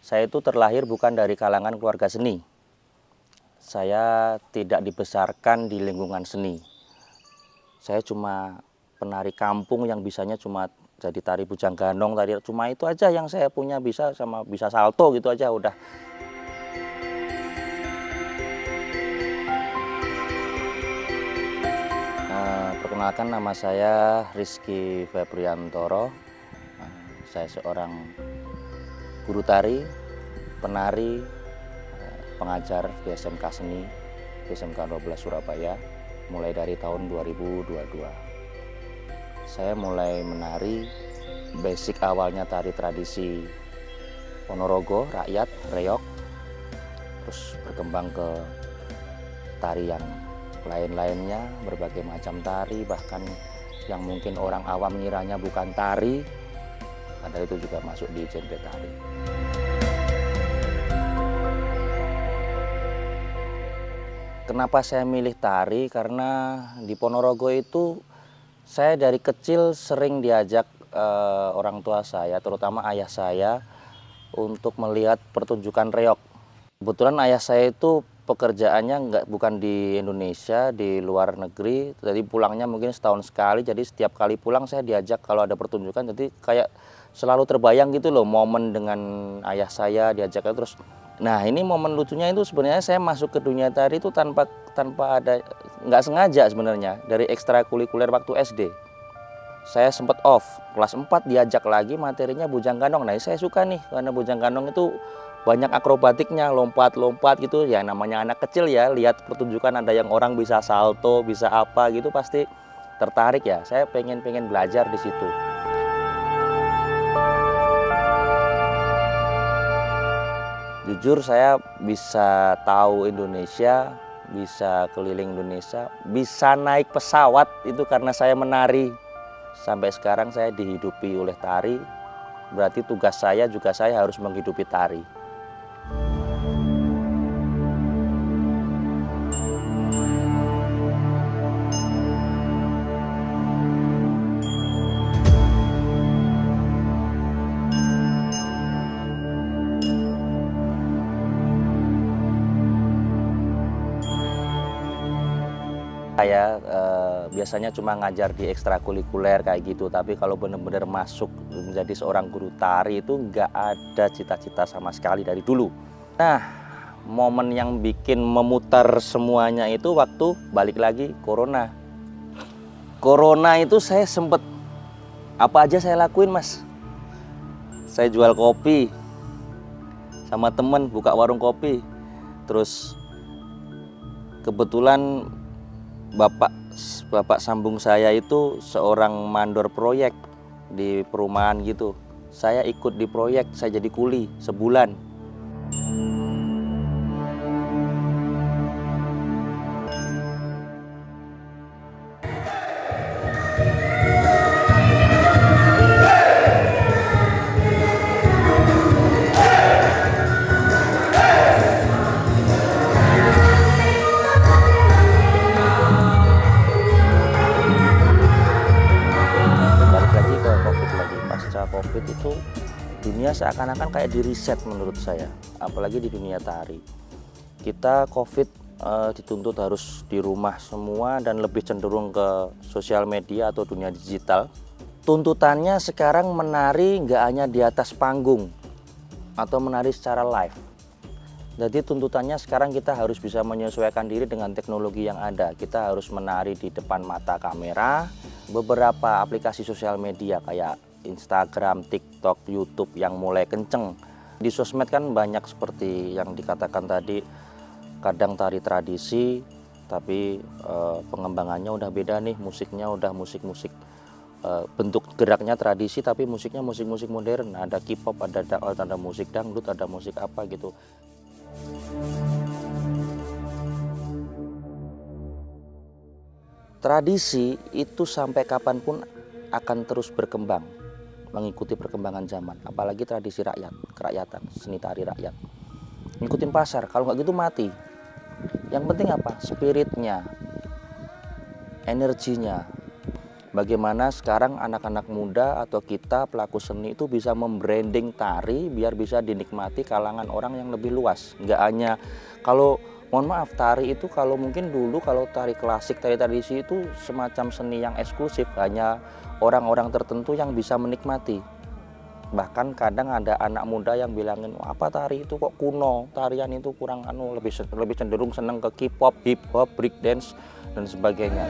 Saya itu terlahir bukan dari kalangan keluarga seni. Saya tidak dibesarkan di lingkungan seni. Saya cuma penari kampung yang bisanya cuma jadi tari bujang ganong, tadi cuma itu aja yang saya punya, bisa sama bisa salto gitu aja udah. Perkenalkan, nama saya Rizky Febriantoro. Saya seorang guru tari, penari, pengajar di SMK Seni, SMK 12 Surabaya, mulai dari tahun 2022. Saya mulai menari, basic awalnya tari tradisi Ponorogo, rakyat, reog, terus berkembang ke tari yang lain-lainnya, berbagai macam tari, bahkan yang mungkin orang awam ngiranya bukan tari, padahal itu juga masuk di genre tari. Kenapa saya milih tari? Karena di Ponorogo itu saya dari kecil sering diajak orang tua saya, terutama ayah saya, untuk melihat pertunjukan reog. Kebetulan ayah saya itu pekerjaannya bukan di Indonesia, di luar negeri, jadi pulangnya mungkin setahun sekali, jadi setiap kali pulang saya diajak kalau ada pertunjukan, jadi kayak selalu terbayang gitu loh momen dengan ayah saya diajaknya terus. Nah, ini momen lucunya itu sebenarnya saya masuk ke dunia tari itu tanpa ada, nggak sengaja sebenarnya, dari ekstrakurikuler waktu SD. Saya sempat off, kelas 4 diajak lagi materinya bujang ganong. Nah, saya suka nih karena bujang ganong itu banyak akrobatiknya, lompat-lompat gitu. Ya namanya anak kecil ya, lihat pertunjukan ada yang orang bisa salto, bisa apa gitu pasti tertarik ya. Saya pengen belajar di situ. Jujur saya bisa tahu Indonesia, bisa keliling Indonesia, bisa naik pesawat itu karena saya menari. Sampai sekarang saya dihidupi oleh tari, berarti tugas saya juga saya harus menghidupi tari. Saya biasanya cuma ngajar di ekstrakurikuler kayak gitu, tapi kalau benar-benar masuk menjadi seorang guru tari itu nggak ada cita-cita sama sekali dari dulu. Nah, momen yang bikin memutar semuanya itu waktu balik lagi Corona. Corona itu saya sempet, apa aja saya lakuin mas. Saya jual kopi sama temen, buka warung kopi. Terus kebetulan bapak sambung saya itu seorang mandor proyek di perumahan gitu. Saya ikut di proyek, saya jadi kuli sebulan. Covid itu dunia seakan-akan kayak di reset menurut saya, apalagi di dunia tari. Kita Covid dituntut harus di rumah semua dan lebih cenderung ke sosial media atau dunia digital. Tuntutannya sekarang menari nggak hanya di atas panggung atau menari secara live. Jadi tuntutannya sekarang kita harus bisa menyesuaikan diri dengan teknologi yang ada. Kita harus menari di depan mata kamera, beberapa aplikasi sosial media kayak Instagram, TikTok, YouTube yang mulai kenceng. Di sosmed kan banyak seperti yang dikatakan tadi, kadang tari tradisi, tapi pengembangannya udah beda nih, musiknya udah musik-musik bentuk geraknya tradisi tapi musiknya musik-musik modern. Ada K-pop, ada musik dangdut, ada musik apa gitu. Tradisi itu sampai kapanpun akan terus berkembang, mengikuti perkembangan zaman. Apalagi tradisi kerakyatan, seni tari rakyat. Ngikutin pasar, kalau nggak gitu mati. Yang penting apa? Spiritnya, energinya. Bagaimana sekarang anak-anak muda atau kita pelaku seni itu bisa membranding tari biar bisa dinikmati kalangan orang yang lebih luas. Nggak hanya, kalau mohon maaf, tari itu kalau mungkin dulu kalau tari klasik, tari tradisi itu semacam seni yang eksklusif, hanya orang-orang tertentu yang bisa menikmati. Bahkan kadang ada anak muda yang bilangin, apa tari itu kok kuno, tarian itu kurang lebih cenderung seneng ke K-pop, hip hop, break dance dan sebagainya.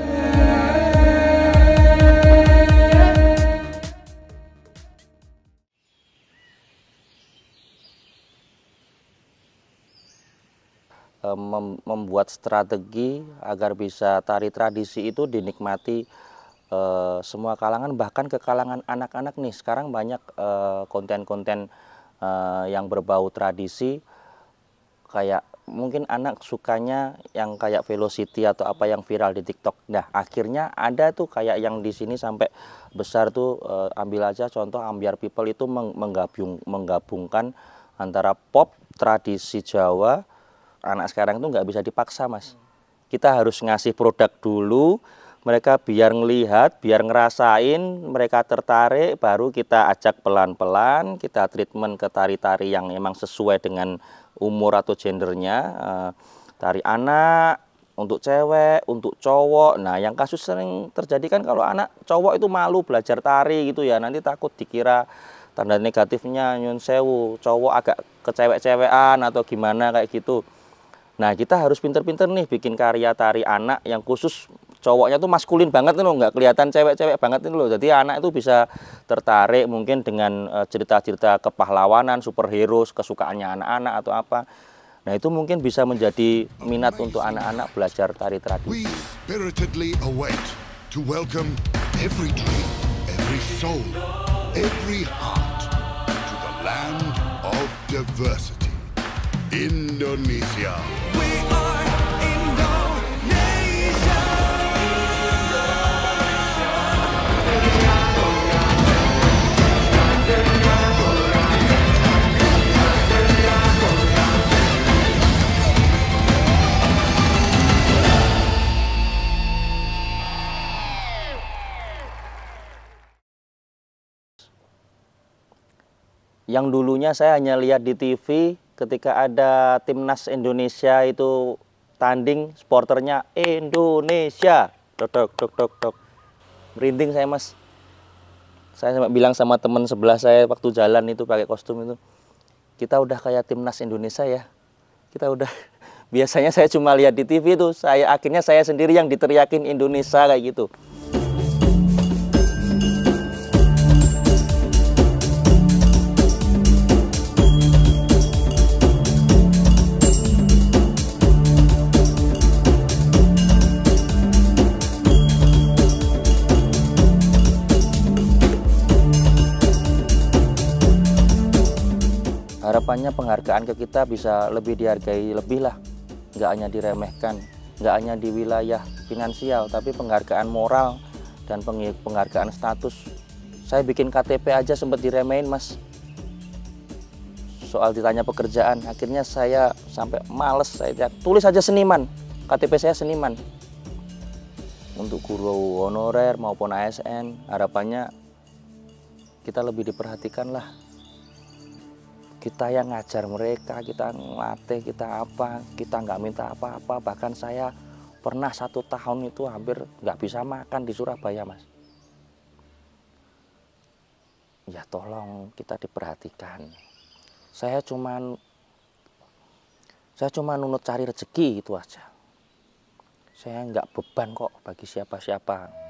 Membuat strategi agar bisa tari tradisi itu dinikmati semua kalangan, bahkan ke kalangan anak-anak nih. Sekarang banyak konten-konten yang berbau tradisi, kayak mungkin anak sukanya yang kayak Velocity atau apa yang viral di TikTok. Nah, akhirnya ada tuh kayak yang di sini sampai besar tuh, ambil aja contoh Ambiar People itu menggabungkan antara pop, tradisi Jawa. Anak sekarang tuh nggak bisa dipaksa, Mas. Kita harus ngasih produk dulu, mereka biar ngelihat, biar ngerasain, mereka tertarik, baru kita ajak pelan-pelan, kita treatment ke tari-tari yang emang sesuai dengan umur atau gendernya. Tari anak, untuk cewek, untuk cowok. Nah, yang kasus sering terjadi kan kalau anak cowok itu malu belajar tari gitu ya, nanti takut dikira tanda negatifnya nyun sewu, cowok agak kecewek-cewekan atau gimana kayak gitu. Nah, kita harus pinter-pinter nih bikin karya tari anak yang khusus cowoknya tuh maskulin banget loh, nggak kelihatan cewek-cewek banget loh. Jadi anak itu bisa tertarik mungkin dengan cerita-cerita kepahlawanan, superhero, kesukaannya anak-anak atau apa. Nah, itu mungkin bisa menjadi minat untuk anak-anak belajar tari tradisi. We spiritedly await to welcome every dream, every soul, every heart to the land of diversity, Indonesia. We are Indonesia. Yang dulunya saya hanya lihat di TV ketika ada timnas Indonesia itu tanding, supporternya Indonesia, dok dok dok dok dok, merinding saya, Mas. Saya sampai bilang sama teman sebelah saya waktu jalan itu pakai kostum itu, kita udah kayak timnas Indonesia ya, kita udah. Biasanya saya cuma lihat di TV itu, akhirnya saya sendiri yang diteriakin Indonesia kayak gitu. Harapannya penghargaan ke kita bisa lebih dihargai lebih lah, nggak hanya diremehkan, nggak hanya di wilayah finansial, tapi penghargaan moral dan penghargaan status. Saya bikin KTP aja sempat diremehin, Mas. Soal ditanya pekerjaan, akhirnya saya sampai males, saya tulis aja seniman, KTP saya seniman. Untuk guru honorer maupun ASN, harapannya kita lebih diperhatikan lah. Kita yang ngajar mereka, kita ngelatih, kita apa, kita nggak minta apa-apa. Bahkan saya pernah 1 tahun itu hampir nggak bisa makan di Surabaya, Mas. Ya tolong kita diperhatikan. Saya cuma nunut cari rezeki itu aja. Saya nggak beban kok bagi siapa-siapa.